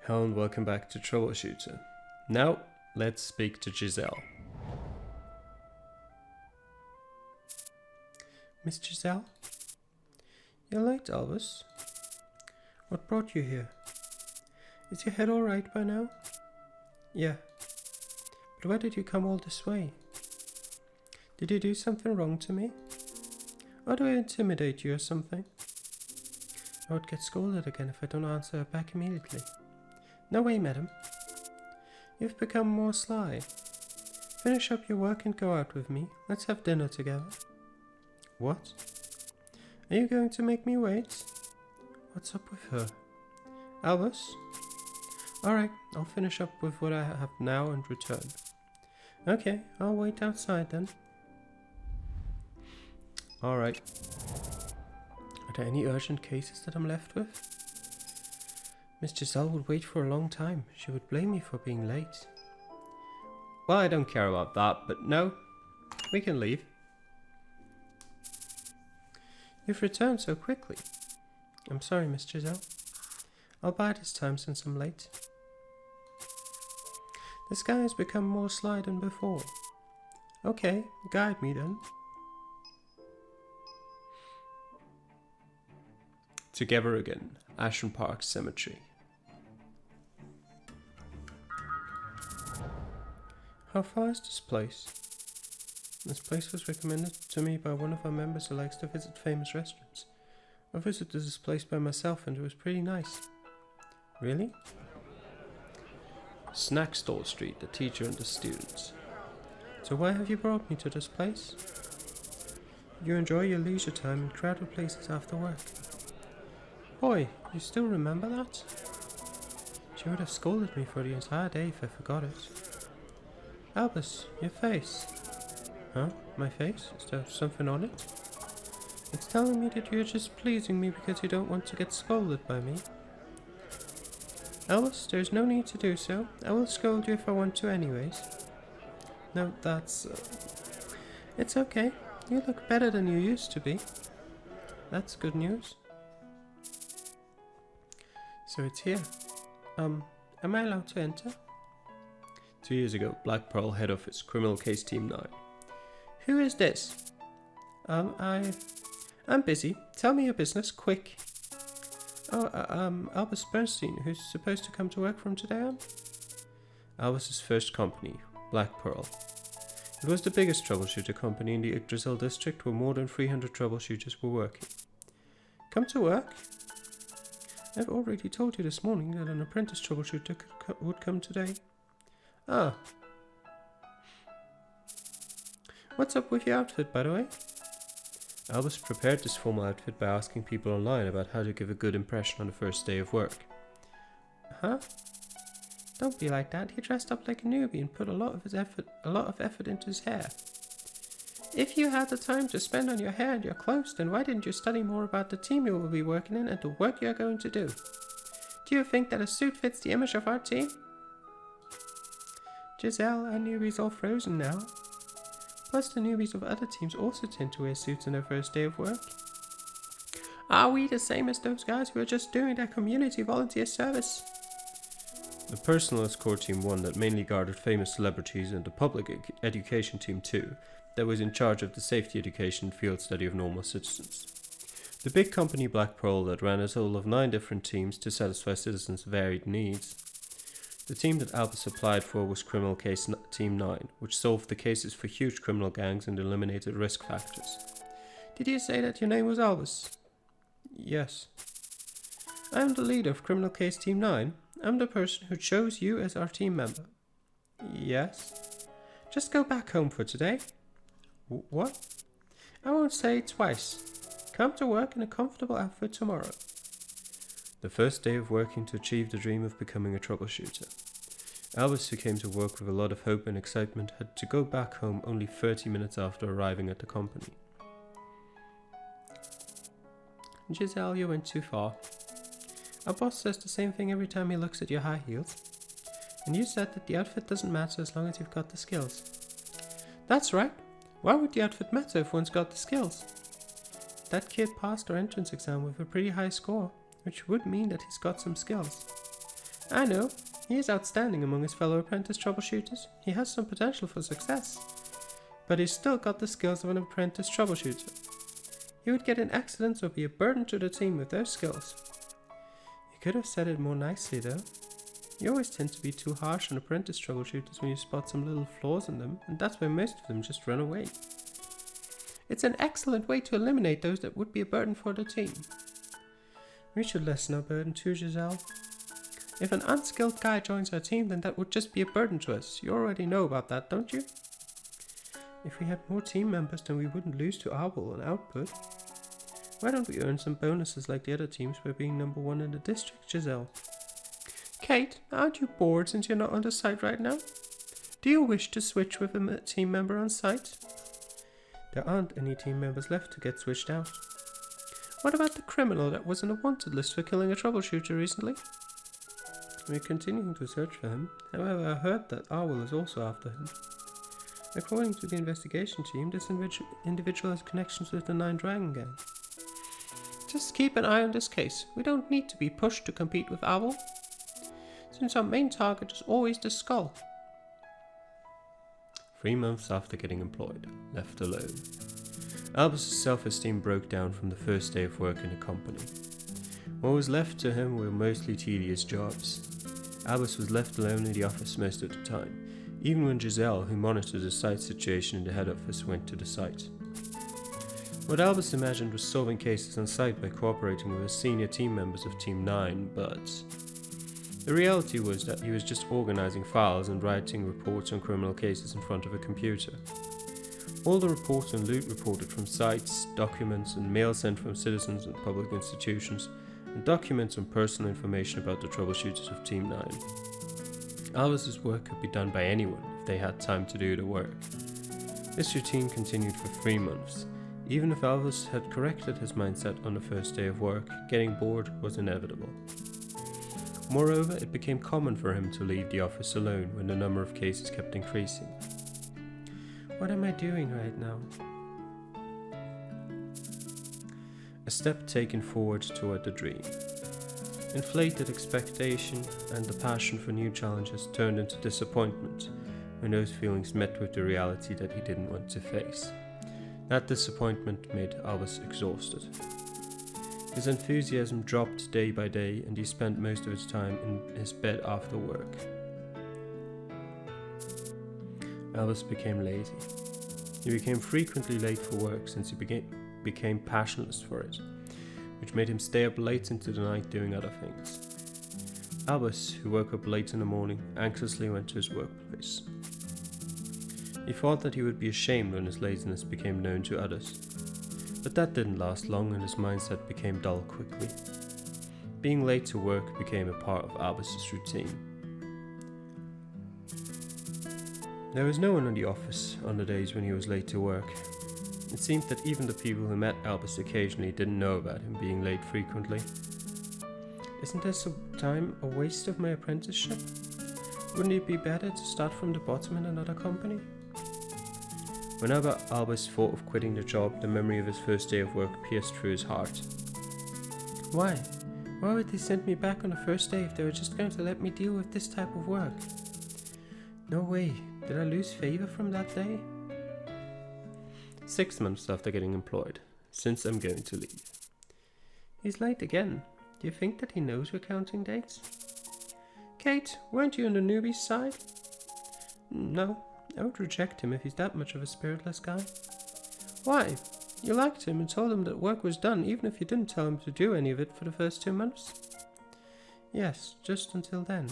Hello and welcome back to Troubleshooter. Now, let's speak to Giselle. Miss Giselle? You're late, Elvis. What brought you here? Is your head alright by now? Yeah. But why did you come all this way? Did you do something wrong to me? Or do I intimidate you or something? I would get scolded again if I don't answer back immediately. No way, madam. You've become more sly. Finish up your work and go out with me. Let's have dinner together. What? Are you going to make me wait? What's up with her? Albus? Alright, I'll finish up with what I have now and return. Okay, I'll wait outside then. Alright. Are there any urgent cases that I'm left with? Miss Giselle would wait for a long time. She would blame me for being late. Well, I don't care about that, but no, we can leave. You've returned so quickly. I'm sorry, Miss Giselle. I'll buy this time since I'm late. The sky has become more sly than before. Okay, guide me then. Together again, Ashland Park Cemetery. How far is this place? This place was recommended to me by one of our members who likes to visit famous restaurants. I visited this place by myself and it was pretty nice. Really? Snack Stall Street, the teacher and the students. So why have you brought me to this place? You enjoy your leisure time in crowded places after work. Boy, you still remember that? She would have scolded me for the entire day if I forgot it. Albus, your face. Huh? My face? Is there something on it? It's telling me that you're just pleasing me because you don't want to get scolded by me. Albus, there's no need to do so. I will scold you if I want to anyways. No, that's... It's okay. You look better than you used to be. That's good news. So it's here. Am I allowed to enter? 2 years ago, Black Pearl head office, criminal case team 9. Who is this? I'm busy. Tell me your business, quick. Oh, Albus Bernstein, who's supposed to come to work from today on? Albus's first company, Black Pearl. It was the biggest troubleshooter company in the Giselle district where more than 300 troubleshooters were working. Come to work? I've already told you this morning that an apprentice troubleshooter would come today. Ah. What's up with your outfit, by the way? Albus prepared this formal outfit by asking people online about how to give a good impression on the first day of work. Huh? Don't be like that. He dressed up like a newbie and put a lot of effort into his hair. If you had the time to spend on your hair and your clothes, then why didn't you study more about the team you will be working in and the work you're going to do? Do you think that a suit fits the image of our team? Giselle, our newbies all frozen now. Plus the newbies of other teams also tend to wear suits on their first day of work. Are we the same as those guys who are just doing their community volunteer service? The personalist core team 1 that mainly guarded famous celebrities and the public education team 2 that was in charge of the safety education field study of normal citizens. The big company Black Pearl that ran a total of 9 different teams to satisfy citizens' varied needs. The team that Albus applied for was Criminal Case Team 9, which solved the cases for huge criminal gangs and eliminated risk factors. Did you say that your name was Albus? Yes. I am the leader of Criminal Case Team 9. I'm the person who chose you as our team member. Yes. Just go back home for today. What? I won't say it twice. Come to work in a comfortable outfit tomorrow. The first day of working to achieve the dream of becoming a troubleshooter. Albus, who came to work with a lot of hope and excitement, had to go back home only 30 minutes after arriving at the company. Giselle, you went too far. Our boss says the same thing every time he looks at your high heels. And you said that the outfit doesn't matter as long as you've got the skills. That's right. Why would the outfit matter if one's got the skills? That kid passed our entrance exam with a pretty high score, which would mean that he's got some skills. I know. He is outstanding among his fellow apprentice troubleshooters. He has some potential for success. But he's still got the skills of an apprentice troubleshooter. He would get in accidents or be a burden to the team with those skills. You could have said it more nicely though. You always tend to be too harsh on apprentice troubleshooters when you spot some little flaws in them, and that's why most of them just run away. It's an excellent way to eliminate those that would be a burden for the team. We should lessen our burden too, Giselle. If an unskilled guy joins our team, then that would just be a burden to us. You already know about that, don't you? If we had more team members, then we wouldn't lose to Owl on output. Why don't we earn some bonuses like the other teams by being number 1 in the district, Giselle? Kate, aren't you bored since you're not on the site right now? Do you wish to switch with a team member on site? There aren't any team members left to get switched out. What about the criminal that was on a wanted list for killing a troubleshooter recently? We're continuing to search for him. However, I heard that Owl is also after him. According to the investigation team, this individual has connections with the Nine Dragon Gang. Just keep an eye on this case. We don't need to be pushed to compete with Owl, since our main target is always the skull. 3 months after getting employed, left alone. Albus's self-esteem broke down from the first day of work in the company. What was left to him were mostly tedious jobs. Albus was left alone in the office most of the time, even when Giselle, who monitored the site situation in the head office, went to the site. What Albus imagined was solving cases on site by cooperating with the senior team members of Team 9, but the reality was that he was just organizing files and writing reports on criminal cases in front of a computer. All the reports and loot reported from sites, documents and mail sent from citizens and public institutions, and documents and personal information about the troubleshooters of Team 9. Albus's work could be done by anyone if they had time to do the work. This routine continued for 3 months. Even if Albus had corrected his mindset on the first day of work, getting bored was inevitable. Moreover, it became common for him to leave the office alone when the number of cases kept increasing. What am I doing right now? A step taken forward toward the dream. Inflated expectation and the passion for new challenges turned into disappointment when those feelings met with the reality that he didn't want to face. That disappointment made Albus exhausted. His enthusiasm dropped day by day, and he spent most of his time in his bed after work. Albus became lazy. He became frequently late for work since he became passionless for it, which made him stay up late into the night doing other things. Albus, who woke up late in the morning, anxiously went to his workplace. He thought that he would be ashamed when his laziness became known to others. But that didn't last long, and his mindset became dull quickly. Being late to work became a part of Albus's routine. There was no one in the office on the days when he was late to work. It seemed that even the people who met Albus occasionally didn't know about him being late frequently. Isn't this time a waste of my apprenticeship? Wouldn't it be better to start from the bottom in another company? Whenever Albus thought of quitting the job, the memory of his first day of work pierced through his heart. Why? Why would they send me back on the first day if they were just going to let me deal with this type of work? No way. Did I lose favor from that day? 6 months after getting employed, since I'm going to leave. He's late again. Do you think that he knows we're counting dates? Kate, weren't you on the newbie side? No, I would reject him if he's that much of a spiritless guy. Why? You liked him and told him that work was done even if you didn't tell him to do any of it for the first 2 months? Yes, just until then.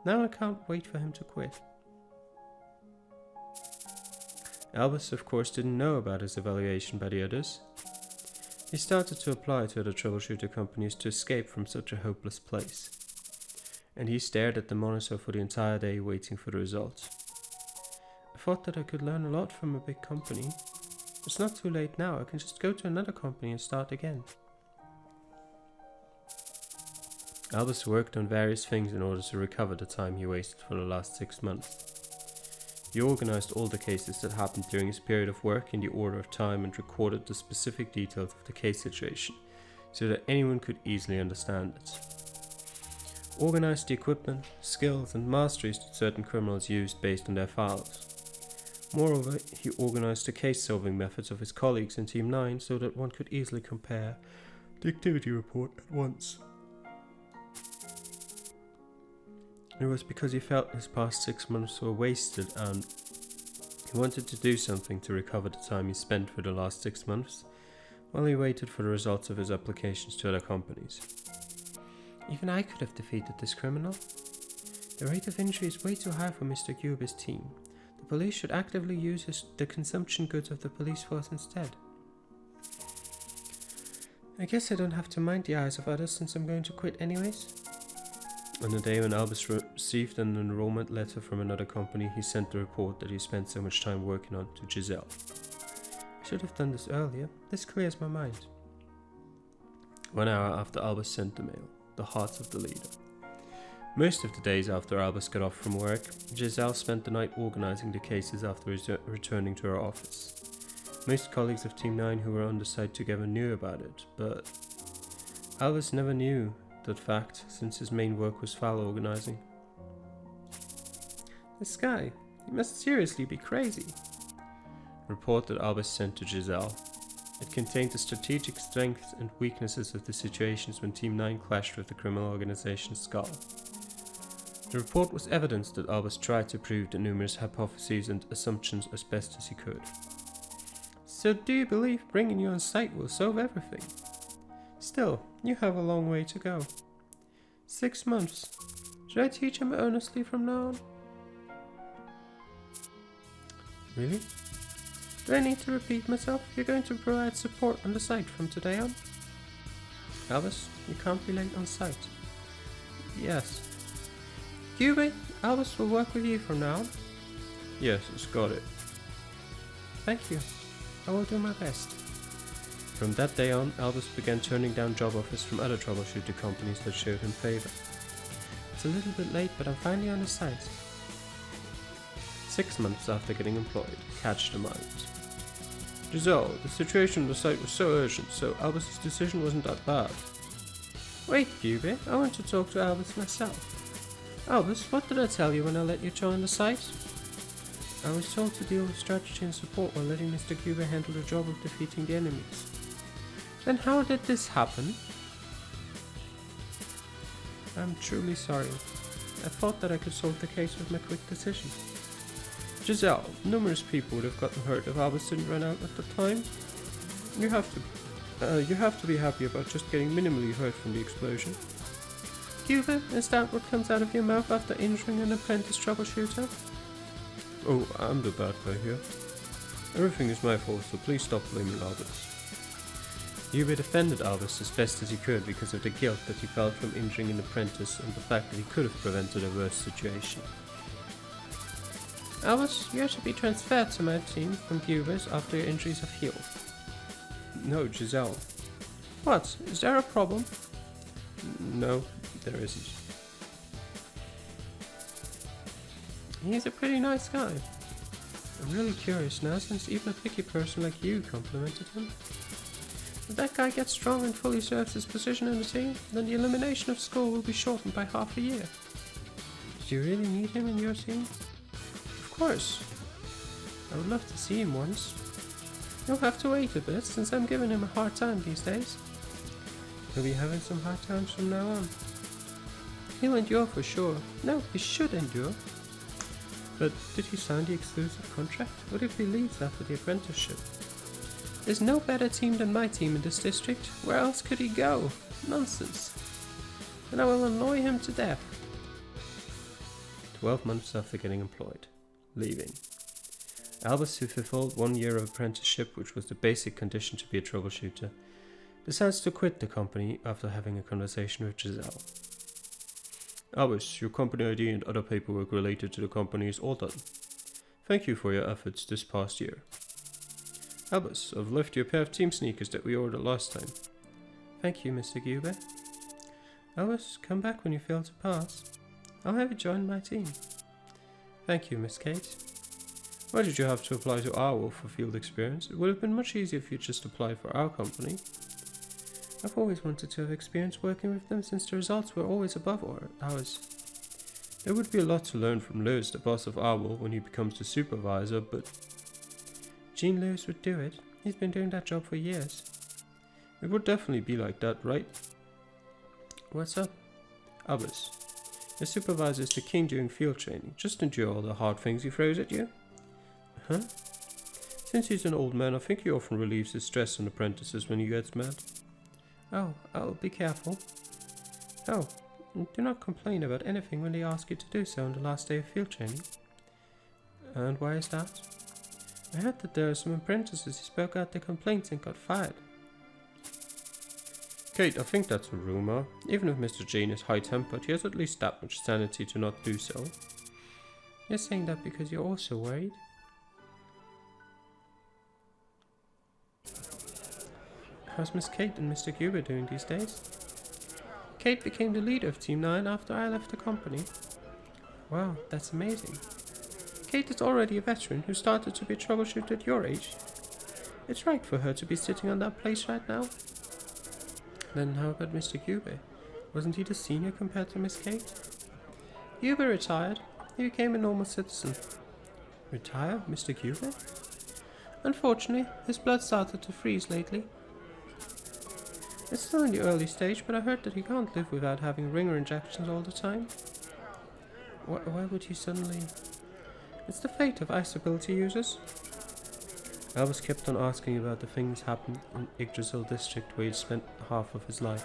Now I can't wait for him to quit. Albus, of course, didn't know about his evaluation by the others. He started to apply to other troubleshooter companies to escape from such a hopeless place. And he stared at the monitor for the entire day waiting for the results. I thought that I could learn a lot from a big company. It's not too late now. I can just go to another company and start again. Albus worked on various things in order to recover the time he wasted for the last 6 months. He organized all the cases that happened during his period of work in the order of time and recorded the specific details of the case situation, so that anyone could easily understand it. organized the equipment, skills, and masteries that certain criminals used based on their files. Moreover, he organized the case-solving methods of his colleagues in Team 9 so that one could easily compare the activity report at once. It was because he felt his past 6 months were wasted and he wanted to do something to recover the time he spent for the last 6 months while he waited for the results of his applications to other companies. Even I could have defeated this criminal. The rate of injury is way too high for Mr. Gube's team. The police should actively use the consumption goods of the police force instead. I guess I don't have to mind the eyes of others since I'm going to quit anyways. On the day when Albus received an enrollment letter from another company, he sent the report that he spent so much time working on to Giselle. I should have done this earlier. This clears my mind. 1 hour after Albus sent the mail, the heart of the leader. Most of the days after Albus got off from work, Giselle spent the night organizing the cases after returning to her office. Most colleagues of Team 9 who were on the site together knew about it, but Albus never knew that fact since his main work was file organizing. This guy, he must seriously be crazy. Report that Albus sent to Giselle. It contained the strategic strengths and weaknesses of the situations when Team 9 clashed with the criminal organization Skull. The report was evidence that Albus tried to prove the numerous hypotheses and assumptions as best as he could. So do you believe bringing you on site will solve everything? Still, you have a long way to go. 6 months. Should I teach him earnestly from now on? Really? Do I need to repeat myself? You're going to provide support on the site from today on? Albus, you can't be late on site. Yes. Cube, Albus will work with you from now on. Yes, it's got it. Thank you. I will do my best. From that day on, Albus began turning down job offers from other troubleshooter companies that showed him favor. It's a little bit late, but I'm finally on the site. 6 months after getting employed, catch the mind. Giselle, the situation on the site was so urgent, so Albus's decision wasn't that bad. Wait, Cube, I want to talk to Albus myself. Albus, what did I tell you when I let you join the site? I was told to deal with strategy and support while letting Mr. Cube handle the job of defeating the enemies. Then how did this happen? I'm truly sorry. I thought that I could solve the case with my quick decision. Giselle, numerous people would have gotten hurt if Albus didn't run out at the time. You have to be happy about just getting minimally hurt from the explosion. Cube, is that what comes out of your mouth after injuring an apprentice troubleshooter? Oh, I'm the bad guy here. Everything is my fault, so please stop blaming Albus. Cube defended Albus as best as he could because of the guilt that he felt from injuring an apprentice and the fact that he could have prevented a worse situation. Albus, you are to be transferred to my team from Cubers after your injuries have healed. No, Giselle. What? Is there a problem? No, there isn't. He's a pretty nice guy. I'm really curious now since even a picky person like you complimented him. If that guy gets strong and fully serves his position in the team, then the elimination of Skull will be shortened by half a year. Do you really need him in your team? Of course. I would love to see him once. You'll have to wait a bit since I'm giving him a hard time these days. He'll be having some hard times from now on. He'll endure for sure. No, he should endure. But did he sign the exclusive contract? What if he leaves after the apprenticeship? There's no better team than my team in this district. Where else could he go? Nonsense. And I will annoy him to death. 12 months after getting employed. Leaving. Albus, who fulfilled 1 year of apprenticeship, which was the basic condition to be a troubleshooter, decides to quit the company after having a conversation with Giselle. Albus, your company ID and other paperwork related to the company is all done. Thank you for your efforts this past year. Albus, I've left you a pair of team sneakers that we ordered last time. Thank you, Mr. Guber. Albus, come back when you fail to pass. I'll have you join my team. Thank you, Miss Kate. Why did you have to apply to our Wolf for field experience? It would have been much easier if you just applied for our company. I've always wanted to have experience working with them since the results were always above ours. There would be a lot to learn from Lewis, the boss of Owl, when he becomes the supervisor, but Gene Lewis would do it. He's been doing that job for years. It would definitely be like that, right? What's up? Albus, your supervisor is the king during field training. Just endure all the hard things he throws at you. Huh? Since he's an old man, I think he often relieves his stress on apprentices when he gets mad. Oh, I'll be careful. Oh, do not complain about anything when they ask you to do so on the last day of field training. And why is that? I heard that there are some apprentices who spoke out their complaints and got fired. Kate, I think that's a rumour. Even if Mr. Gene is high-tempered, he has at least that much sanity to not do so. You're saying that because you're also worried? How's Miss Kate and Mr. Huber doing these days? Kate became the leader of Team 9 after I left the company. Wow, that's amazing. Kate is already a veteran who started to be a troubleshooter at your age. It's right for her to be sitting on that place right now. Then how about Mr. Huber? Wasn't he the senior compared to Miss Kate? Huber retired. He became a normal citizen. Retire, Mr. Huber? Unfortunately, his blood started to freeze lately. It's still in the early stage, but I heard that he can't live without having ringer injections all the time. Why would he suddenly... It's the fate of ice ability users. Albus kept on asking about the things happened in Yggdrasil district where he'd spent half of his life.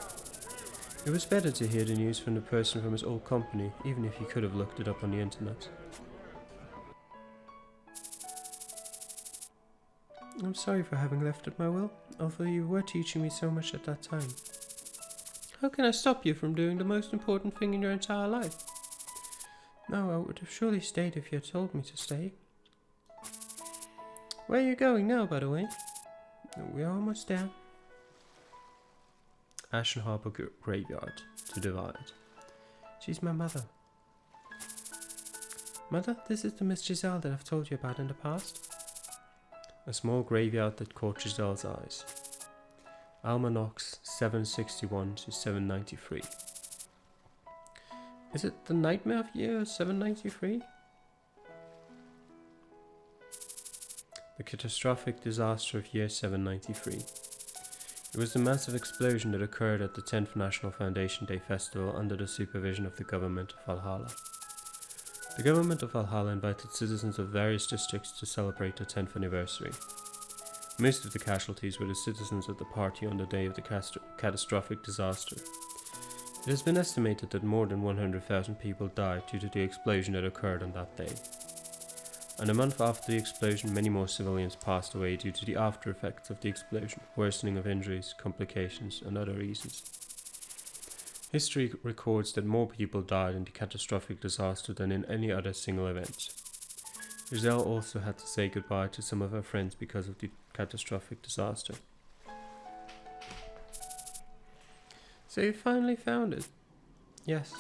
It was better to hear the news from the person from his old company, even if he could have looked it up on the internet. I'm sorry for having left at my will, although you were teaching me so much at that time. How can I stop you from doing the most important thing in your entire life? No, I would have surely stayed if you had told me to stay. Where are you going now, by the way? We're almost there. Ashen Harbour Graveyard, to Divide. She's my mother. Mother, this is the Miss Giselle that I've told you about in the past. A small graveyard that caught Giselle's eyes. Almanacs 761 to 793. Is it the nightmare of year 793? The catastrophic disaster of year 793. It was the massive explosion that occurred at the 10th National Foundation Day Festival under the supervision of the government of Valhalla. The government of Valhalla invited citizens of various districts to celebrate the 10th anniversary. Most of the casualties were the citizens at the party on the day of the catastrophic disaster. It has been estimated that more than 100,000 people died due to the explosion that occurred on that day. And a month after the explosion, many more civilians passed away due to the after effects of the explosion, worsening of injuries, complications, and other reasons. History records that more people died in the catastrophic disaster than in any other single event. Giselle also had to say goodbye to some of her friends because of the catastrophic disaster. So you finally found it? Yes.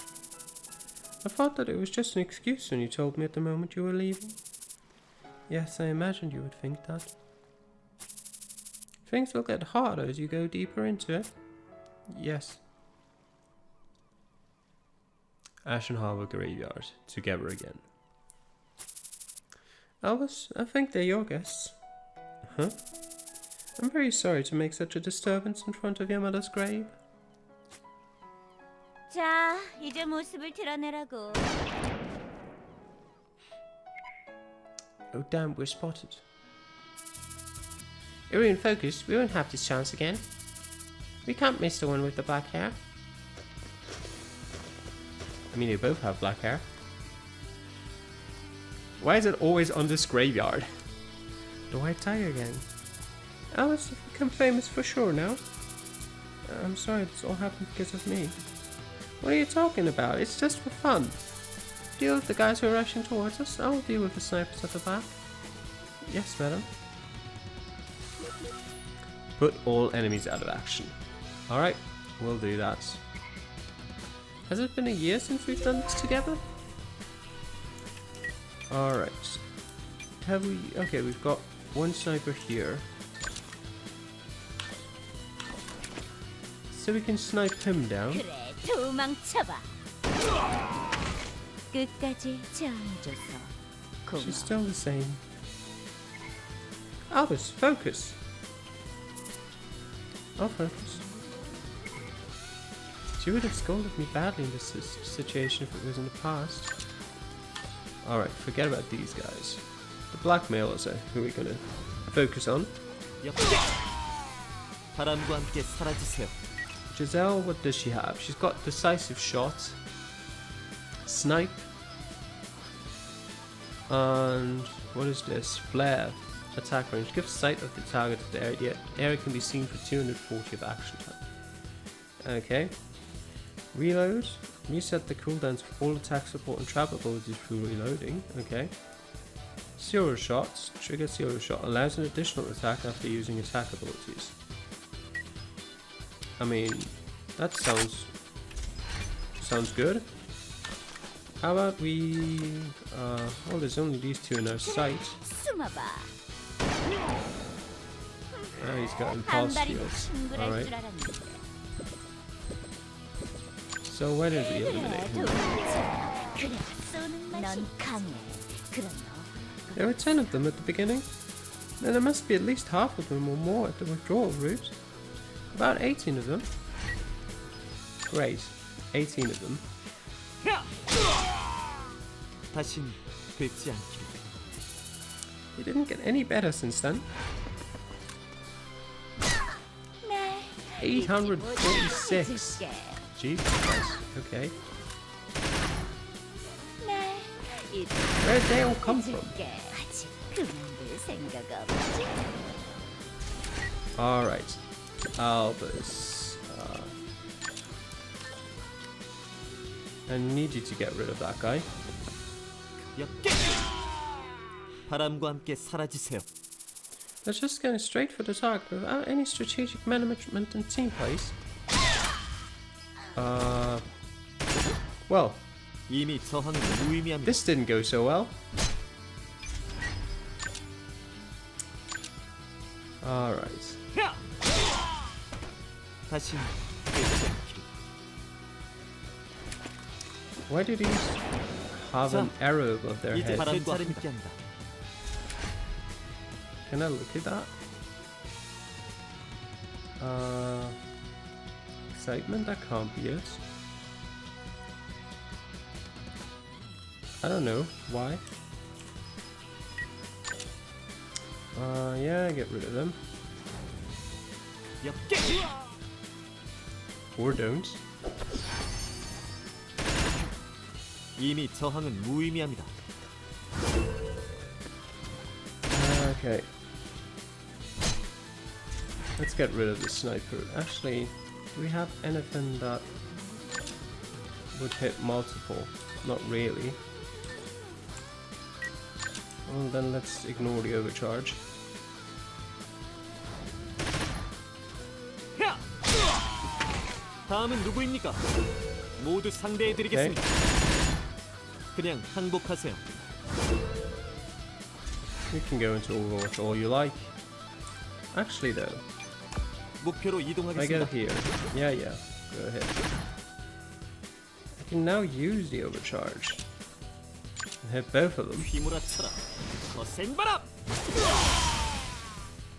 I thought that it was just an excuse when you told me at the moment you were leaving. Yes, I imagined you would think that. Things will get harder as you go deeper into it. Yes. Ashen Harbour Graveyard, together again. Albus, I think they're your guests. Huh? I'm very sorry to make such a disturbance in front of your mother's grave. 자, 이제 모습을 드러내라고. Oh damn, we're spotted. If we're in focus, we won't have this chance again. We can't miss the one with the black hair. I mean, they both have black hair. Why is it always on this graveyard? The White Tiger Gang. Alice, you've become famous for sure now. I'm sorry, this all happened because of me. What are you talking about? It's just for fun. Deal with the guys who are rushing towards us. I'll deal with the snipers at the back. Yes, madam. Put all enemies out of action. Alright, we'll do that. Has it been a year since we've done this together? Alright. Have we... Okay, we've got one sniper here. so we can snipe him down. 그래, 도망쳐봐. 끝까지 저항해줘서 고마워. She's still the same. Albus, focus. I'll focus. She would have scolded me badly in this situation if it was in the past. Alright, forget about these guys. The blackmailers are who we're gonna focus on. 바람과 함께 사라지세요. Giselle, what does she have? She's got decisive shot, snipe, and what is this? Flare. Attack range. Gives sight of the target to the area. The area can be seen for 240 of action time. Okay. Reload. Reset the cooldowns for all attack support and trap abilities through reloading. Okay. Zero shots. Trigger zero shot. Allows an additional attack after using attack abilities. I mean, that sounds good. How about we... well, there's only these two in our sight. 숨어봐. Oh, he's got 한 impulse 발이면 fields. 충분할 Alright. 줄 알았는데. So where did we eliminate him? 그래, 쏘는 맛이. 넌 강해. 그럼 너. There were 10 of them at the beginning. Then there must be at least half of them or more at the withdrawal route. About 18 of them. Great. 18 of them. 다신 뵙지 않기를. It didn't get any better since then. 네. 846. Jesus Christ. Okay. 네. Where'd they all come from? 아직 그만둘 생각 없지. Alright. Albus. I need you to get rid of that guy. 바람과 함께 사라지세요. Let's just go straight for the target without any strategic management and team plays. Well, 이미 저항은 무의미합니다. this didn't go so well. Alright. 다신 뵙지 않기를. Why did these have an arrow above their 이제 head? 바람과 함께한다. Can I look at that? Excitement? That can't be it. I don't know. Why? Yeah, get rid of them. Or don't. 이미 저항은 무의미합니다. Okay. Let's get rid of the sniper. Actually, do we have anything that would hit multiple? Not really. Well, then let's ignore the overcharge. 다음은 누구입니까? 모두 상대해드리겠습니다. 그냥 항복하세요. You can go into Overwatch all you like. Actually though, 목표로 if I go 이동하겠습니다. here, yeah, go ahead. I can now use the overcharge. And hit both of them. 휘몰아쳐라. 거센 바람.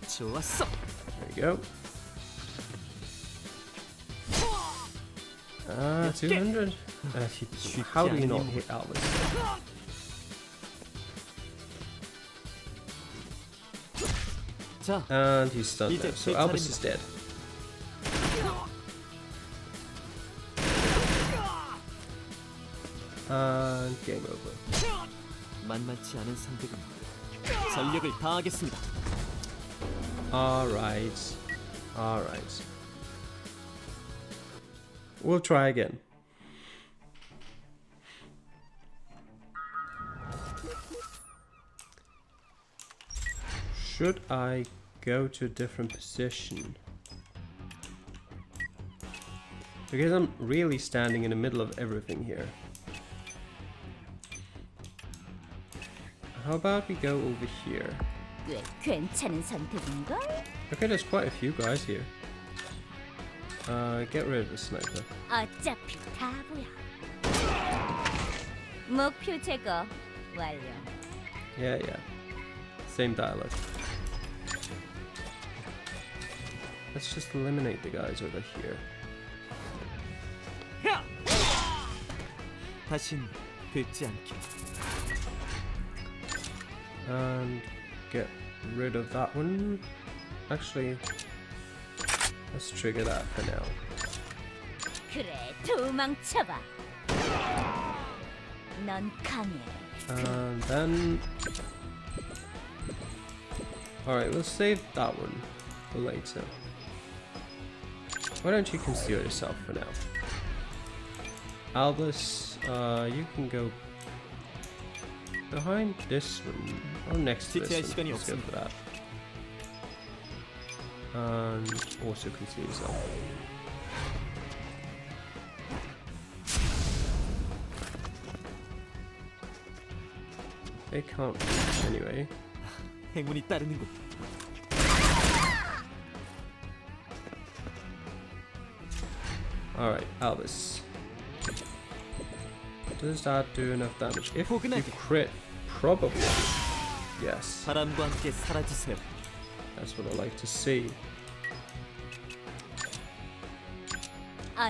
좋았어. There you go. 200. How do you not hit Albus? 자, And he's stunned now, so Albus is dead. And game over. 만만치 않은 상대군. 전력을 다하겠습니다. Alright. We'll try again. Should I go to a different position? Because I'm really standing in the middle of everything here. How about we go over here? 꽤 괜찮은 선택인걸? Okay, there's quite a few guys here. Get rid of the sniper. 어차피 다 보여. 목표 제거 완료. Yeah, yeah. Same dialogue. Let's just eliminate the guys over here. 야! 다신 뵙지 않게. And get rid of that one. Actually, let's trigger that for now. 그래, 도망쳐봐. 넌 강해. And then... Alright, we'll save that one for later. Why don't you conceal yourself for now? Albus, you can go behind this one, or next to this one. Let's go for that. And also conceal yourself. They can't reach anyway. 행운이 따르는군. Alright, Albus. Does that do enough damage? If you crit, probably. Yes, 바람과 함께 사라지세요. that's what I like to see.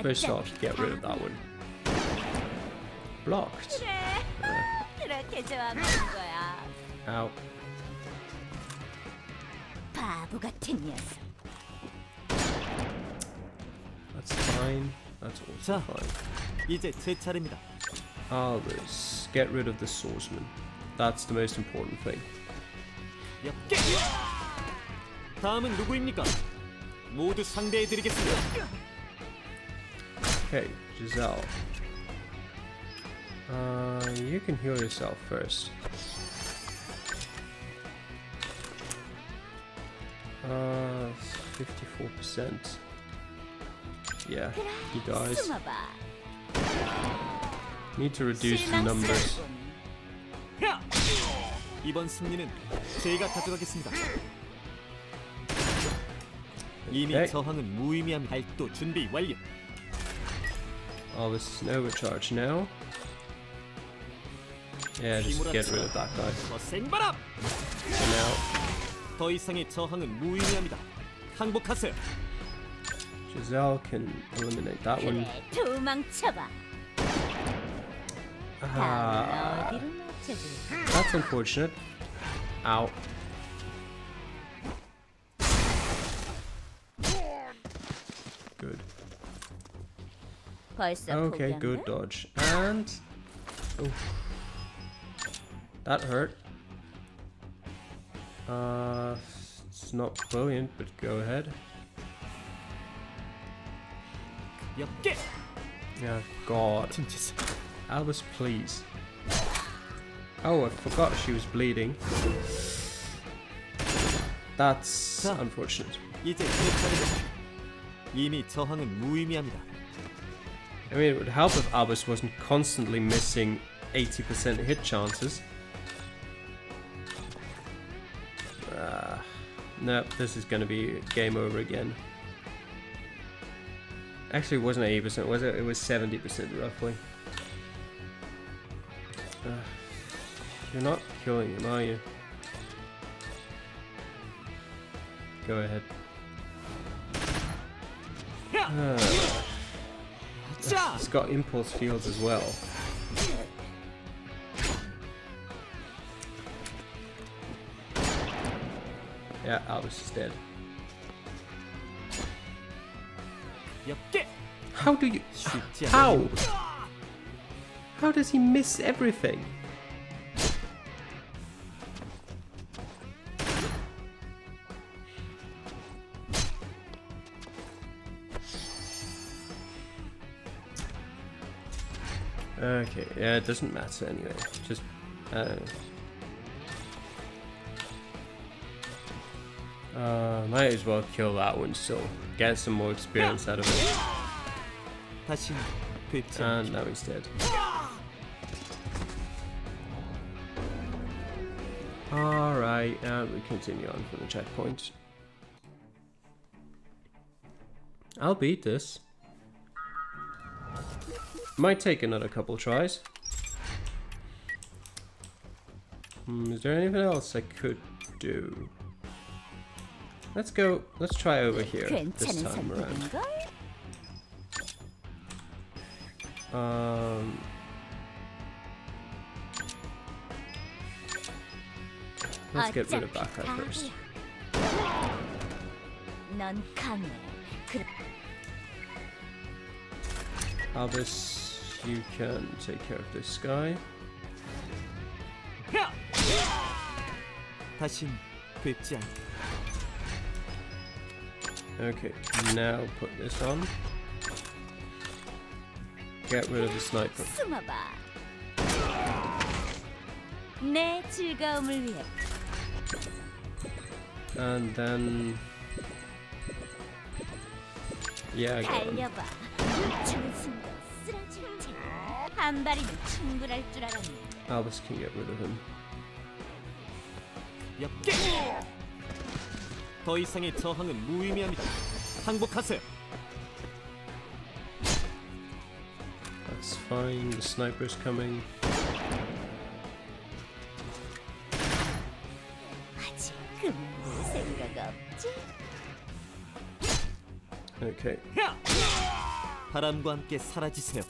First off, get rid of that one. Blocked. 그래, 그렇게 좋아하는 거야. Ow. 바보 같은 녀석. That's fine. That's also 자. fine. 이제 제 차례입니다. Albus, get rid of the swordsman. That's the most important thing. 엽게! 다음은 누구입니까? 모두 상대해드리겠습니다. Okay, Giselle. You can heal yourself first. 54%. Yeah, he dies. 숨어봐. Need to reduce the numbers. 실망스럽군. 야! 이번 승리는 제가 가져가겠습니다. 이미 Okay. 저항은 무의미한 발도 준비 완료. Oh, this is an overcharge now. Yeah, just get rid of that guy 거센 바람! for now. 더 이상의 저항은 무의미합니다. 항복하세요. Giselle can eliminate that one. 그래, 도망쳐봐. 다음은 Ah, 어디로 맞춰줄까? that's unfortunate. Ow. Good. 벌써 Okay, 포기한 good 거야? dodge. And... oof. That hurt. It's not brilliant, but go ahead. 엽게! Yeah, God. 틈치세. Albus, please. Oh, I forgot she was bleeding. That's 자. unfortunate. 이제 제 차례입니다. 이미 저항은 무의미합니다. I mean, it would help if Albus wasn't constantly missing 80% hit chances. Nope, this is gonna be game over again. Actually, it wasn't 80%, was it? It was 70% roughly. You're not killing him, are you? Go ahead. 자! It's got impulse fields as well. Yeah, Albus is dead. 엽게! How do you... 쉽지 How? 않은 How does he miss everything? Okay, yeah, it doesn't matter anyway. Just, might as well kill that one still. Get some more experience out of it. 다시 뵙지 And 않게. now he's dead. Alright, and we continue on from the checkpoint. I'll beat this. Might take another couple tries. Is there anything else I could do? Let's go. Let's try over here this 괜찮은 time around. 선택인걸? Let's get rid of backup first. 넌 강해. Albus, you can take care of this guy. 다신 뵙지 않게. Okay, now put this on. Get rid of the sniper. 숨어봐. 내 즐거움을 위해. And then... Yeah, go on. 달려봐. 죽은 순간 쓰러질 테니. 한 발이면 충분할 줄 알았는데. Albus can get rid of him. 엽게. 더 이상의 저항은 무의미합니다. 항복하세요. That's fine, the sniper's coming. 아직은 내 생각 없지? Okay, 바람과 함께 사라지세요.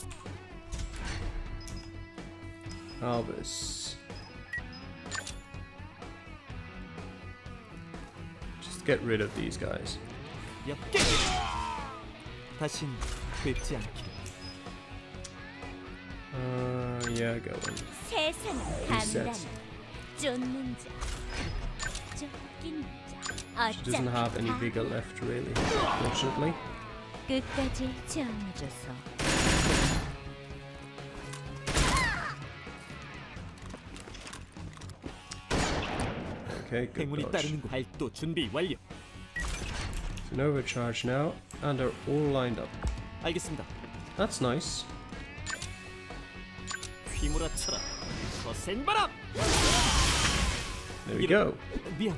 Albus. Just get rid of these guys. 엽게. 다신 뵙지 않게. Yeah, go on. 세상은 Reset. 간단해. 쫓는 자, 그리고 쫓기는 자. She doesn't have any 어차피 vigor left, really, unfortunately. 끝까지 저항해줘서. Okay, good 행운이 dodge. 따르는 발도 준비 완료. It's an overcharge now, and they're all lined up. 알겠습니다. That's nice. 휘몰아쳐라. 거센 바람. There we go. 미안.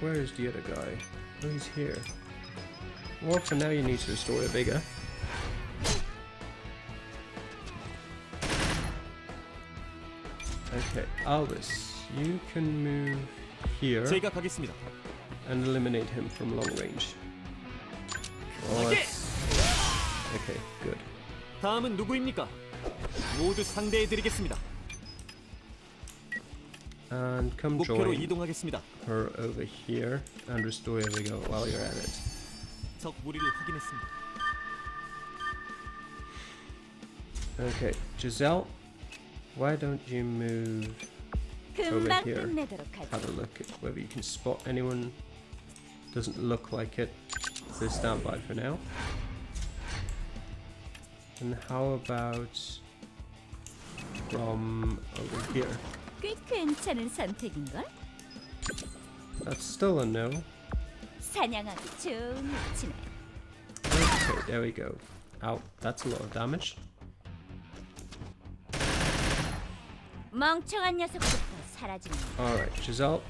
Where is the other guy? Oh, he's here. Well, for now you need to restore your vigor. Okay, Albus, you can move here 제가 가겠습니다. and eliminate him from long range. Oh, that's... Okay, good. 다음은 누구입니까? 모두 상대해드리겠습니다. And come 목표로 join 이동하겠습니다. her over here and restore your vigor while you're at it. 적 무리를 확인했습니다. Okay, Giselle, why don't you move over 금방 here? 끝내도록 하지. Have a look at whether you can spot anyone. Doesn't look like it, so stand by for now. And how about from over here? 꽤 괜찮은 선택인걸? That's still a no. 사냥하기 좋은 위치네. Okay, there we go. Ow, that's a lot of damage. 멍청한 녀석부터 사라지는. Alright, Giselle,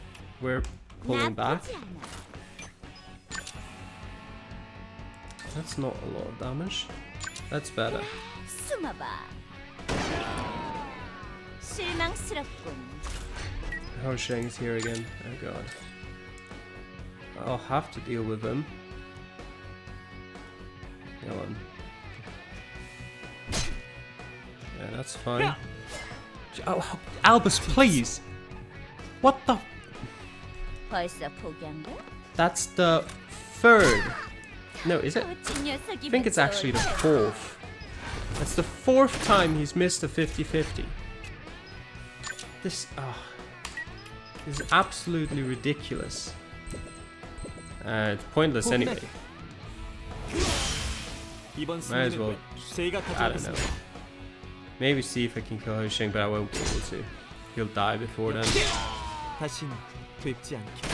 we're pulling back. 나쁘지 않아. That's not a lot of damage. That's better. 숨어봐. 실망스럽군. Hao Sheng's here again. Oh god. I'll have to deal with him. Come on. Yeah, that's fine. Oh, Albus, please! What the? 벌써 포기한 거야? That's the third. No, is it? 거친 녀석이 I think it's actually the fourth. That's the fourth time he's missed a 50-50. This, this is absolutely ridiculous. It's pointless anyway. 이번 Might as well. 승리는 제가 I don't know. 가져가겠습니다. Maybe see if I can kill Hao Sheng, but I won't be able to. He'll die before then. 다신 뵙지 않게.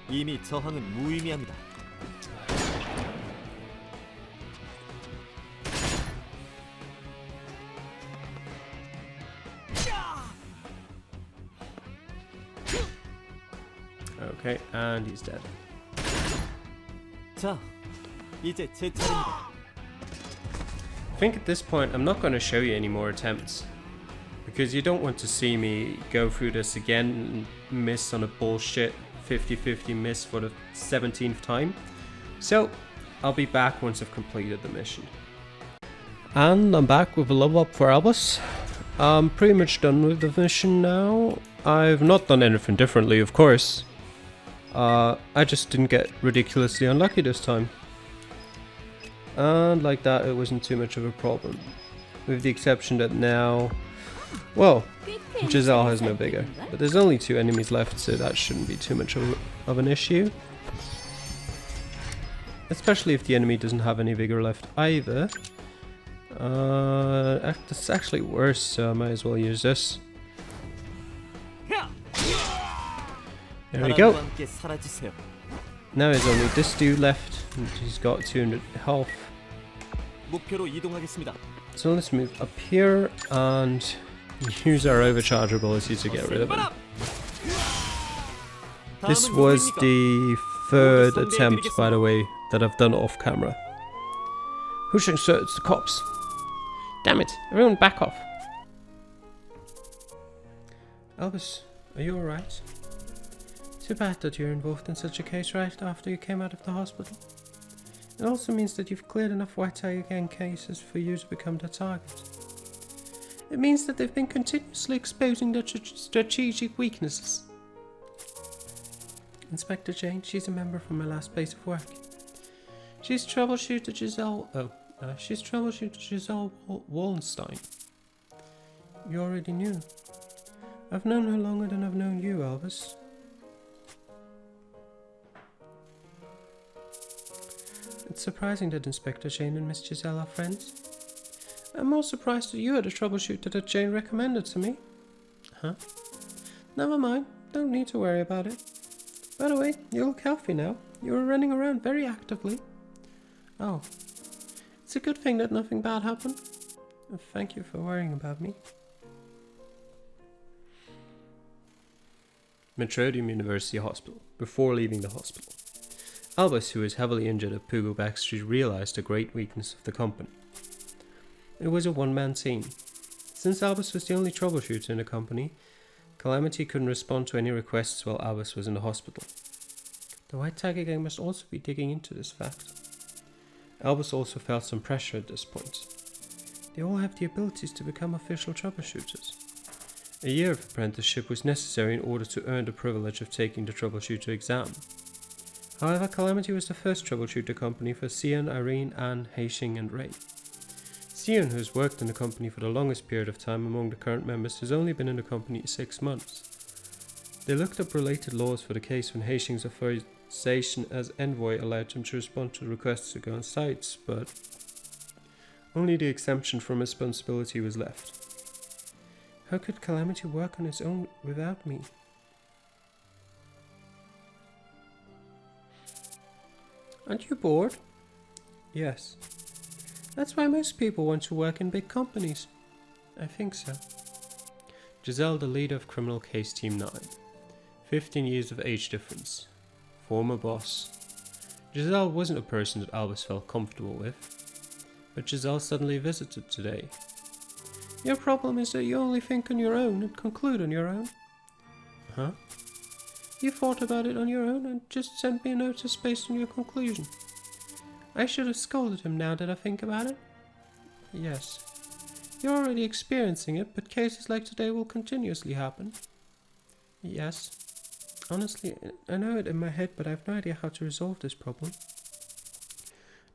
이미 저항은 무의미합니다. Okay, and he's dead. 자, 이제 제 차례입니다. I think at this point I'm not going to show you any more attempts, because you don't want to see me go through this again and miss on a bullshit 50-50 miss for the 17th time. So I'll be back once I've completed the mission. And I'm back with a level up for Albus. I'm pretty much done with the mission now. I've not done anything differently, of course. I just didn't get ridiculously unlucky this time. And like that, it wasn't too much of a problem. With the exception that now, well, Giselle has no bigger. But there's only 2 enemies left, so that shouldn't be too much of an issue. Especially if the enemy doesn't have any vigor left either. That's actually worse, so I might as well use this. There we go. 함께 사라지세요. Now there's only this dude left, and he's got 200 health. 목표로 이동하겠습니다. So let's move up here and use our overcharge ability to get rid of him. This was the 3rd attempt, by the way, that I've done off camera. Who should search the cops? Damn it, everyone back off. Albus, are you alright? Too bad that you're involved in such a case right after you came out of the hospital. It also means that you've cleared enough White Tiger Gang cases for you to become their target. It means that they've been continuously exposing their strategic weaknesses. Inspector Jane, she's a member from my last place of work. She's Troubleshooter Giselle. She's Troubleshooter Giselle Wallenstein. You already knew. I've known her longer than I've known you, Albus. It's surprising that Inspector Jane and Miss Giselle are friends. I'm more surprised that you are the troubleshooter that Jane recommended to me. Huh? Never mind, don't need to worry about it. By the way, you look healthy now. You were running around very actively. Oh, it's a good thing that nothing bad happened. Thank you for worrying about me. Metropolitan University Hospital. Before leaving the hospital, Albus, who was heavily injured at Pugo Backstreet, realized the great weakness of the company. It was a one-man team. Since Albus was the only troubleshooter in the company, Calamity couldn't respond to any requests while Albus was in the hospital. The White Tiger Gang must also be digging into this fact. Albus also felt some pressure at this point. They all have the abilities to become official troubleshooters. A year of apprenticeship was necessary in order to earn the privilege of taking the troubleshooter exam. However, Calamity was the first troubleshooter company for Sion, Irene, Anne, Haishing, and Ray. Sion, who has worked in the company for the longest period of time among the current members, has only been in the company 6 months. They looked up related laws for the case when Haishing's authorization as envoy allowed him to respond to requests to go on sites, but only the exemption from responsibility was left. How could Calamity work on his own without me? Aren't you bored? Yes. That's why most people want to work in big companies. I think so. Giselle, the leader of Criminal Case Team 9. 15 years of age difference. Former boss. Giselle wasn't a person that Albus felt comfortable with, but Giselle suddenly visited today. Your problem is that you only think on your own and conclude on your own. Huh? You thought about it on your own and just sent me a notice based on your conclusion. I should have scolded him now that I think about it. Yes. You're already experiencing it, but cases like today will continuously happen. Yes. Honestly, I know it in my head, but I have no idea how to resolve this problem.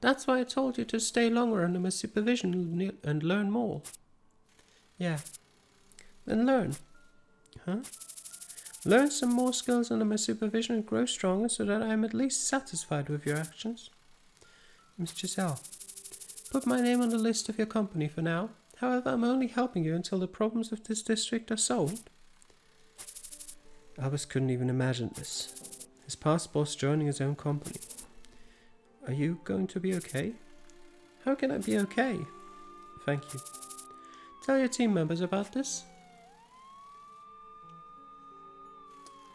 That's why I told you to stay longer under my supervision and learn more. Yeah. Then learn. Huh? Learn some more skills under my supervision and grow stronger so that I am at least satisfied with your actions. Miss Giselle, put my name on the list of your company for now. However, I'm only helping you until the problems of this district are solved. Albus couldn't even imagine this. His past boss joining his own company. Are you going to be okay? How can I be okay? Thank you. Tell your team members about this.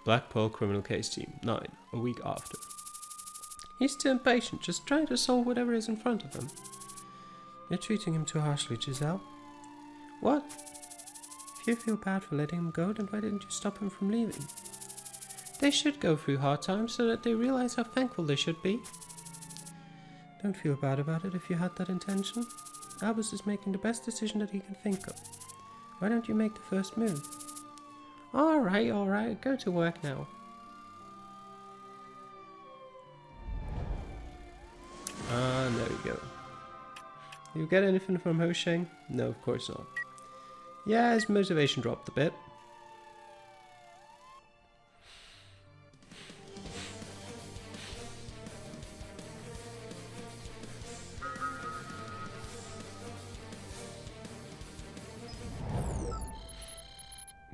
Black Pearl Criminal Case Team, 9, a week after. He's too impatient, just trying to solve whatever is in front of him. You're treating him too harshly, Giselle. What? If you feel bad for letting him go, then why didn't you stop him from leaving? They should go through hard times so that they realize how thankful they should be. Don't feel bad about it if you had that intention. Albus is making the best decision that he can think of. Why don't you make the first move? Alright, go to work now. There we go. You get anything from Ho Sheng? No, of course not. Yeah, his motivation dropped a bit.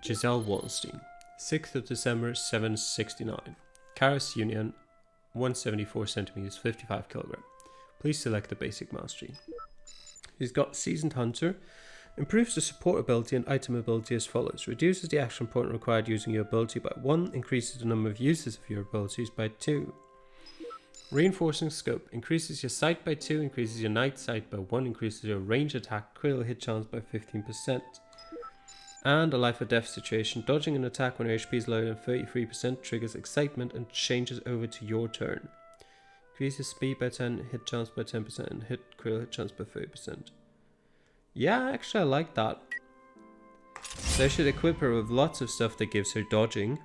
Giselle Wallenstein, 6th of December, 769. Karas Union, 174 centimeters, 55 kilogram. Please select the basic mastery. He's got Seasoned Hunter. Improves the support ability and item ability as follows. Reduces the action point required using your ability by 1. Increases the number of uses of your abilities by 2. Reinforcing Scope. Increases your sight by 2. Increases your night sight by 1. Increases your range attack critical hit chance by 15%. And a life or death situation. Dodging an attack when your HP is lower than 33% triggers excitement and changes over to your turn. Increases speed by 10, hit chance by 10%, and critical hit chance by 30%. Yeah, actually I like that. So I should equip her with lots of stuff that gives her dodging.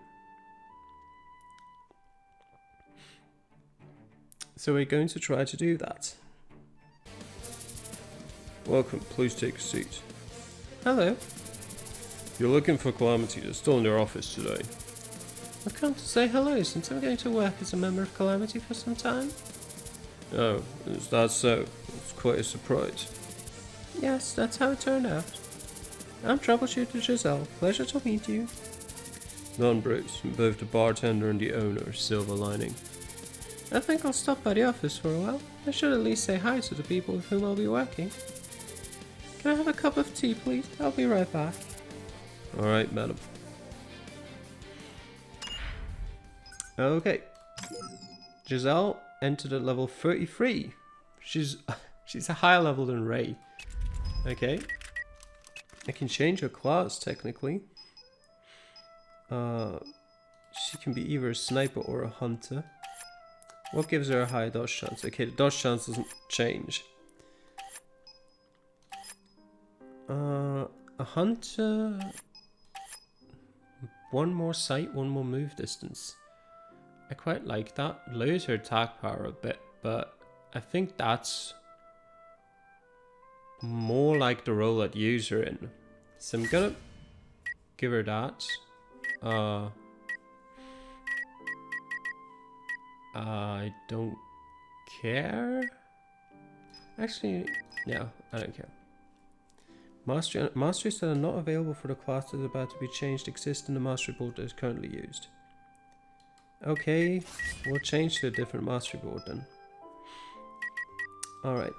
So we're going to try to do that. Welcome, please take a seat. Hello. You're looking for Calamity, they're still in their office today. I've come to say hello since I'm going to work as a member of Calamity for some time. Oh, is that so? It's quite a surprise. Yes, that's how it turned out. I'm Troubleshooter Giselle. Pleasure to meet you. None, Bruce. Both the bartender and the owner, silver lining. I think I'll stop by the office for a while. I should at least say hi to the people with whom I'll be working. Can I have a cup of tea, please? I'll be right back. Alright, madam. Okay. Giselle entered at level 33. She's a higher level than Ray. Okay. I can change her class, technically. She can be either a sniper or a hunter. What gives her a higher dodge chance? Okay, the dodge chance doesn't change. A hunter... 1 more sight, 1 more move distance. I quite like that. Lowers her attack power a bit, but I think that's more like the role I'd use her in. So I'm gonna give her that. I don't care. Actually, no, I don't care. Masteries that are not available for the class that is about to be changed exist in the mastery board that is currently used. Okay, we'll change to a different mastery board then. Alright.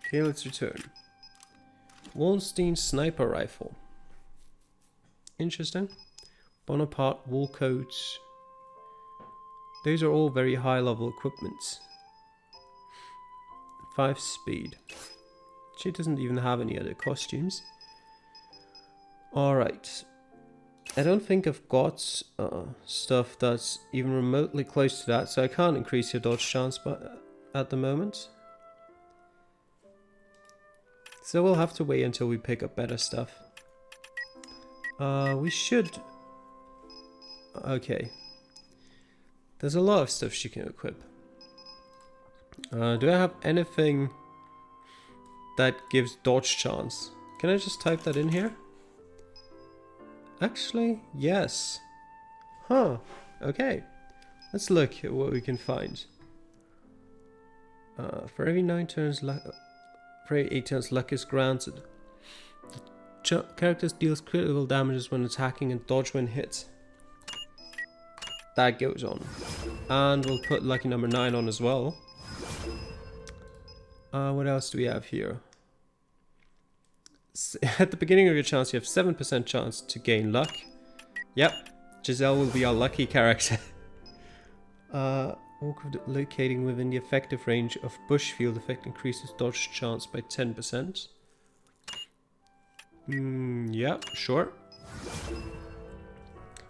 Okay, let's return. Wallenstein Sniper Rifle. Interesting. Bonaparte Wool Coats. Those are all very high level equipments. 5 speed. She doesn't even have any other costumes. Alright. I don't think I've got stuff that's even remotely close to that, so I can't increase your dodge chance at the moment. So we'll have to wait until we pick up better stuff. We should... Okay. There's a lot of stuff she can equip. Do I have anything that gives dodge chance? Can I just type that in here? Actually, yes. Huh. Okay. Let's look at what we can find. For every 9 turns, for every 8 turns, luck is granted. The character deals critical damages when attacking and dodge when hit. That goes on. And we'll put lucky number 9 on as well. What else do we have here? At the beginning of your chance, you have 7% chance to gain luck. Yep, Giselle will be our lucky character. Awkward locating within the effective range of bush field effect increases dodge chance by 10%. Yeah, sure.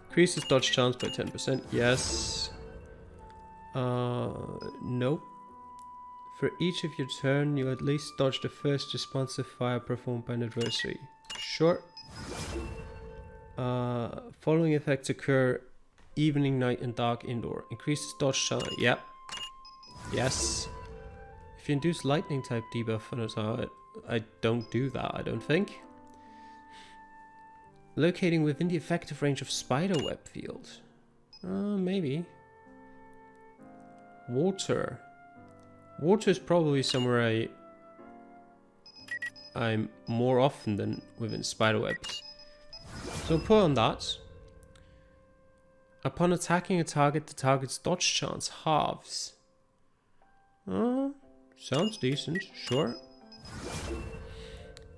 Increases dodge chance by 10%. Yes. Nope. For each of your turn, you at least dodge the first responsive fire performed by an adversary. Sure. Following effects occur evening, night, and dark indoor. Increases dodge chance. Yep. Yes. If you induce lightning type debuff on a target, I don't do that, I don't think. Locating within the effective range of spiderweb field. Maybe. Water. Water is probably somewhere I'm more often than within spiderwebs. So put on that. Upon attacking a target, the target's dodge chance halves. Sounds decent, sure.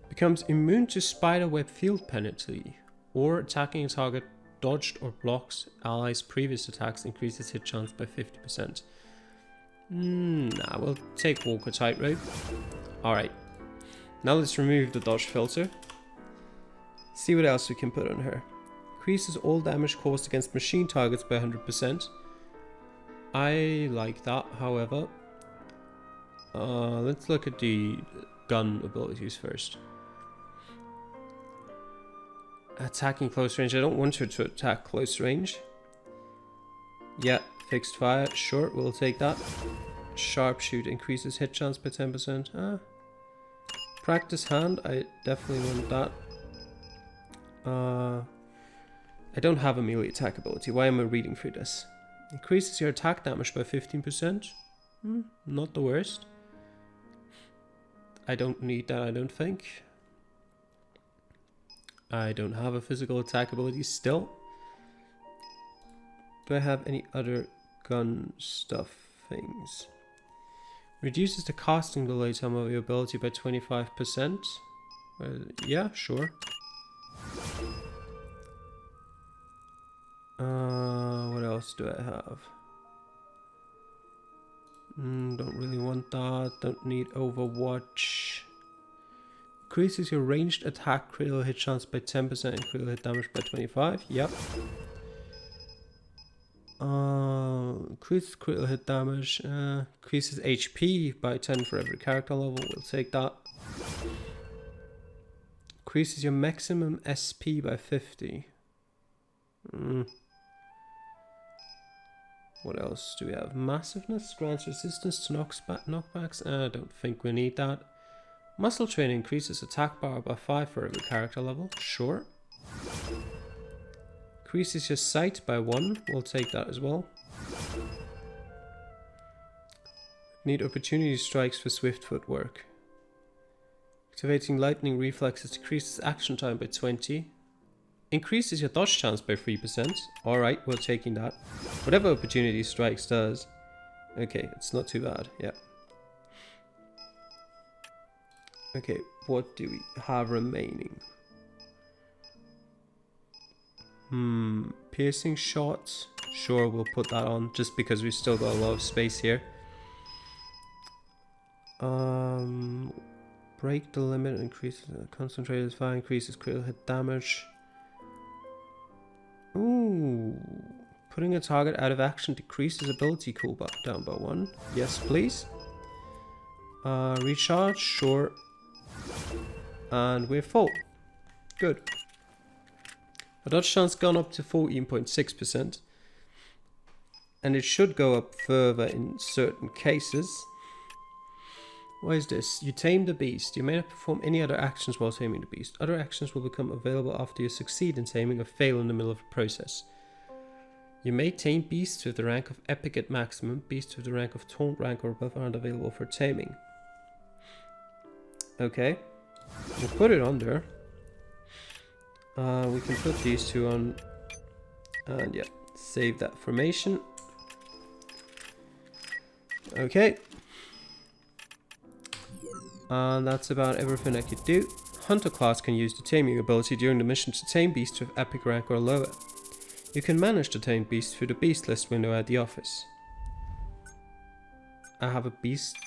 Becomes immune to spiderweb field penalty. Or attacking a target dodged or blocks allies' previous attacks increases hit chance by 50%. Nah, we'll take Walker Tightrope. Alright. Now let's remove the dodge filter. See what else we can put on her. Increases all damage caused against machine targets by 100%. I like that, however. Let's look at the gun abilities first. Attacking close range. I don't want her to attack close range. Yeah, fixed fire. Sure, we'll take that. Sharpshooter increases hit chance by 10%. Practice hand. I definitely want that. I don't have a melee attack ability. Why am I reading through this? Increases your attack damage by 15%. Not the worst. I don't need that, I don't think. I don't have a physical attack ability still. Do I have any other gun stuff things? Reduces the casting delay time of your ability by 25%. Yeah, sure. What else do I have? Don't really want that. Don't need Overwatch. Increases your ranged attack critical hit chance by 10% and critical hit damage by 25%. Yep. Increases critical hit damage. Increases HP by 10 for every character level. We'll take that. Increases your maximum SP by 50. What else do we have? Massiveness grants resistance to knockbacks. I don't think we need that. Muscle training increases attack power by 5 for every character level. Sure. Increases your sight by 1. We'll take that as well. Need opportunity strikes for swift footwork. Activating lightning reflexes decreases action time by 20. Increases your dodge chance by 3%. Alright, we're taking that. Whatever opportunity strikes does. Okay, it's not too bad. Yeah. Okay, what do we have remaining? Piercing shots. Sure, we'll put that on just because we've still got a lot of space here. Break the limit, increases concentrated fire, increases critical hit damage. Ooh, putting a target out of action decreases ability cooldown by 1. Yes, please. Recharge, sure. And we're full. Good. Our dodge chance gone up to 14.6%. And it should go up further in certain cases. Why is this? You tame the beast. You may not perform any other actions while taming the beast. Other actions will become available after you succeed in taming or fail in the middle of the process. You may tame beasts with the rank of epic at maximum. Beasts with the rank of taunt rank or above aren't available for taming. Okay. We'll put it on there. We can put these two on. And yeah, save that formation. Okay. And that's about everything I could do. Hunter class can use the taming ability during the mission to tame beasts with epic rank or lower. You can manage the tamed beasts through the beast list window at the office. I have a beast.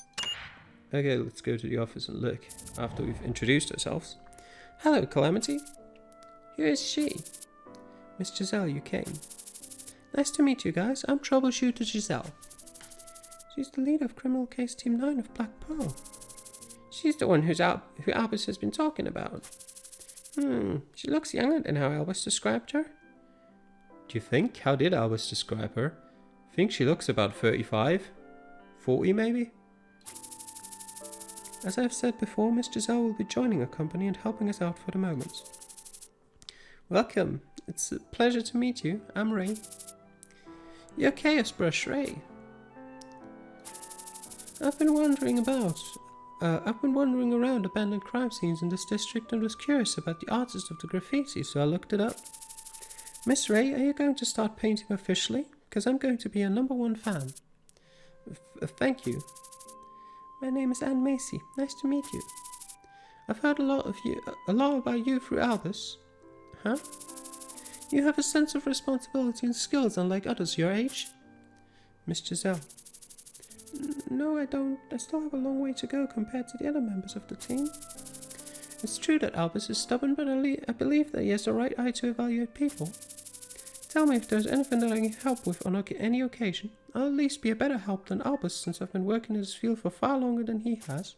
Okay, let's go to the office and look after we've introduced ourselves. Hello, Calamity. Who is she? Miss Giselle, you came. Nice to meet you guys. I'm Troubleshooter Giselle. She's the leader of Criminal Case Team 9 of Black Pearl. She's the one who Albus has been talking about. She looks younger than how Albus described her. Do you think? How did Albus describe her? I think she looks about 35? 40 maybe? As I've said before, Miss Giselle will be joining our company and helping us out for the moment. Welcome. It's a pleasure to meet you. I'm Ray. You're Chaos Brush Ray. I've been wandering around abandoned crime scenes in this district and was curious about the artist of the graffiti, so I looked it up. Miss Ray, are you going to start painting officially? Because I'm going to be your #1 fan. Thank you. My name is Anne Macy. Nice to meet you. I've heard a lot about you through Albus. Huh? You have a sense of responsibility and skills unlike others your age. Miss Giselle. No, I don't. I still have a long way to go compared to the other members of the team. It's true that Albus is stubborn, but I believe that he has the right eye to evaluate people. Tell me if there's anything that I can help with on any occasion. I'll at least be a better help than Albus since I've been working in this field for far longer than he has.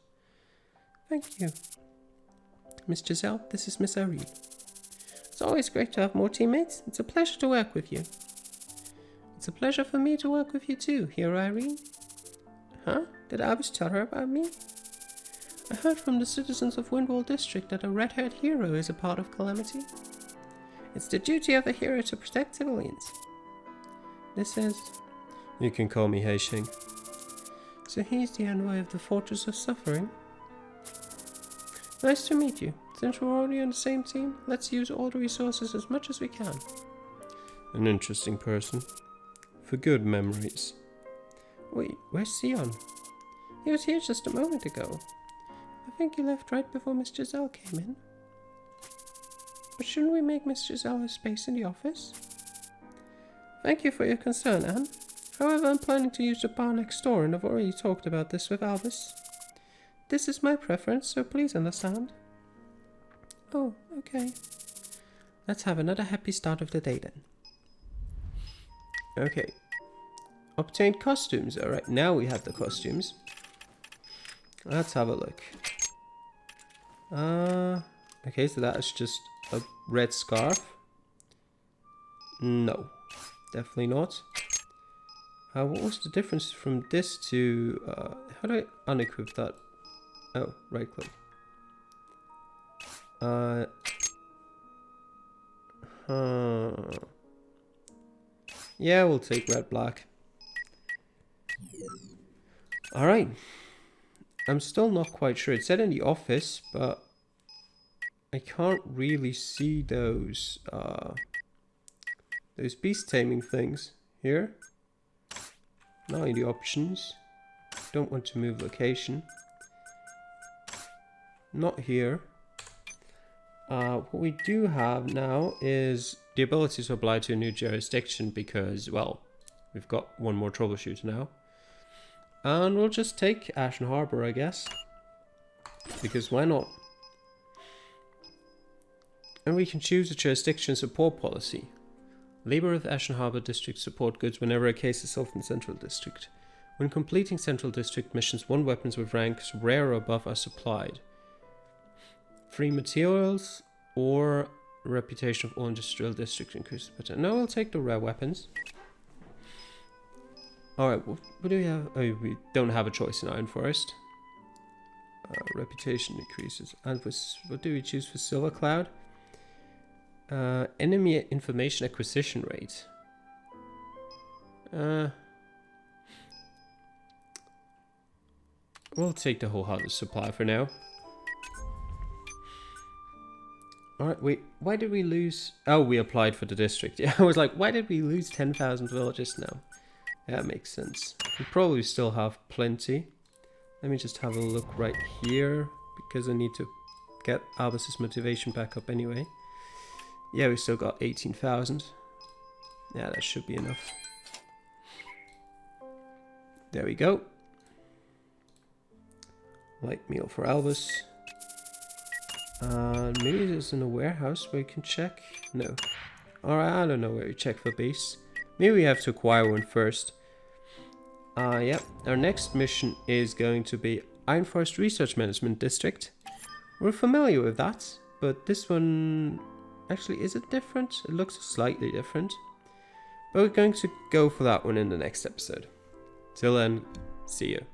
Thank you. Miss Giselle, this is Miss Irene. It's always great to have more teammates. It's a pleasure to work with you. It's a pleasure for me to work with you too, here, Irene. Huh? Did Albus tell her about me? I heard from the citizens of Windwall District that a red-haired hero is a part of Calamity. It's the duty of a hero to protect civilians. This is... You can call me Heishing. So he's the envoy of the Fortress of Suffering? Nice to meet you. Since we're already on the same team, let's use all the resources as much as we can. An interesting person. For good memories. Wait, where's Sion? He was here just a moment ago. I think he left right before Miss Giselle came in. But shouldn't we make Miss Giselle a space in the office? Thank you for your concern, Anne. However, I'm planning to use the bar next door and I've already talked about this with Albus. This is my preference, so please understand. Oh, okay. Let's have another happy start of the day then. Okay. Obtained costumes. Alright, now we have the costumes. Let's have a look. Okay, so that is just a red scarf. No, definitely not. What was the difference from this to... how do I unequip that? Oh, right click. Yeah, we'll take red black. Alright. I'm still not quite sure. It said in the office, but I can't really see those beast taming things here. Now in the options. Don't want to move location. Not here. What we do have now is the ability to apply to a new jurisdiction because, well, we've got one more troubleshooter now. And we'll just take Ashen Harbor, I guess. Because why not? And we can choose a jurisdiction support policy. Labor of Ashen Harbor District support goods whenever a case is solved in Central District. When completing Central District missions, 1 weapons with ranks rare or above are supplied. Free materials or reputation of all industrial district increases. But no, I'll take the rare weapons. Alright, what do we have? Oh, we don't have a choice in Iron Forest. Reputation increases. And what do we choose for Silver Cloud? Enemy information acquisition rate. We'll take the wholehearted supply for now. Alright, wait, why did we lose... Oh, we applied for the district. Yeah, I was like, why did we lose 10,000 villages now? Yeah, that makes sense. We probably still have plenty. Let me just have a look right here, because I need to get Albus's motivation back up anyway. Yeah, we still got 18,000. Yeah, that should be enough. There we go. Light meal for Albus. Maybe there's in a warehouse where you can check. No. Alright, I don't know where you check for base. Maybe we have to acquire one first. Yep. Our next mission is going to be Iron Forest Research Management District. We're familiar with that, but this one... Actually, is it different? It looks slightly different. But we're going to go for that one in the next episode. Till then, see you.